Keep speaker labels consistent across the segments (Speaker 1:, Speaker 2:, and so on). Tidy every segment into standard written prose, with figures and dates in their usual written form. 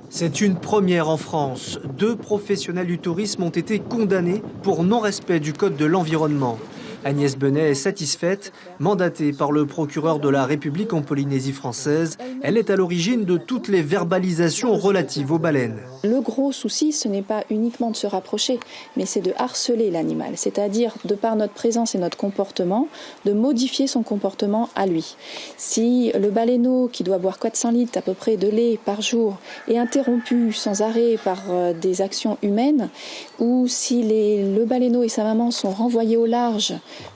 Speaker 1: C'est une première en France. 2 professionnels du tourisme ont été condamnés pour non-respect du code de l'environnement. Agnès Benet est satisfaite. Mandatée par le procureur de la République en Polynésie française, elle est à l'origine de toutes les verbalisations relatives aux baleines.
Speaker 2: Le gros souci, ce n'est pas uniquement de se rapprocher, mais c'est de harceler l'animal. C'est-à-dire, de par notre présence et notre comportement, de modifier son comportement à lui. Si le baleineau, qui doit boire 400 litres à peu près de lait par jour, est interrompu sans arrêt par des actions humaines, ou si le baleineau et sa maman sont renvoyés au large,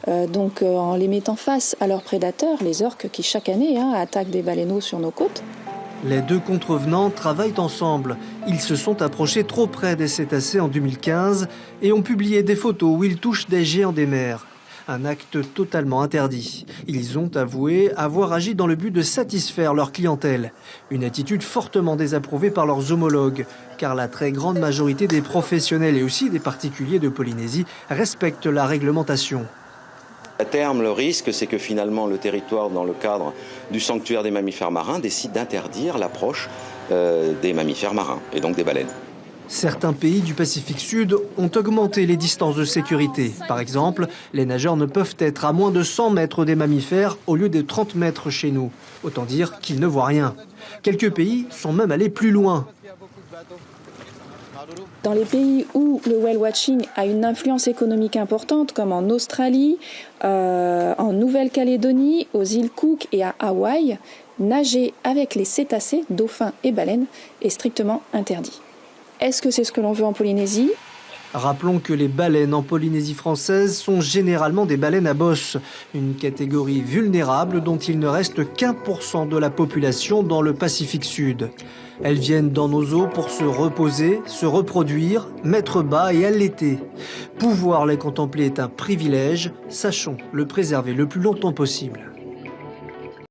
Speaker 2: en les mettant face à leurs prédateurs, les orques qui chaque année attaquent des baleineaux sur nos côtes.
Speaker 1: Les 2 contrevenants travaillent ensemble. Ils se sont approchés trop près des cétacés en 2015 et ont publié des photos où ils touchent des géants des mers. Un acte totalement interdit. Ils ont avoué avoir agi dans le but de satisfaire leur clientèle. Une attitude fortement désapprouvée par leurs homologues, car la très grande majorité des professionnels et aussi des particuliers de Polynésie respectent la réglementation.
Speaker 3: À terme, le risque, c'est que finalement le territoire, dans le cadre du sanctuaire des mammifères marins, décide d'interdire l'approche des mammifères marins et donc des baleines.
Speaker 1: Certains pays du Pacifique Sud ont augmenté les distances de sécurité. Par exemple, les nageurs ne peuvent être à moins de 100 mètres des mammifères au lieu de 30 mètres chez nous. Autant dire qu'ils ne voient rien. Quelques pays sont même allés plus loin.
Speaker 2: Dans les pays où le whale watching a une influence économique importante, comme en Australie, en Nouvelle-Calédonie, aux îles Cook et à Hawaï, nager avec les cétacés, dauphins et baleines est strictement interdit. Est-ce que c'est ce que l'on veut en Polynésie ?
Speaker 1: Rappelons que les baleines en Polynésie française sont généralement des baleines à bosse, une catégorie vulnérable dont il ne reste qu'1% de la population dans le Pacifique Sud. Elles viennent dans nos eaux pour se reposer, se reproduire, mettre bas et allaiter. Pouvoir les contempler est un privilège, sachons le préserver le plus longtemps possible.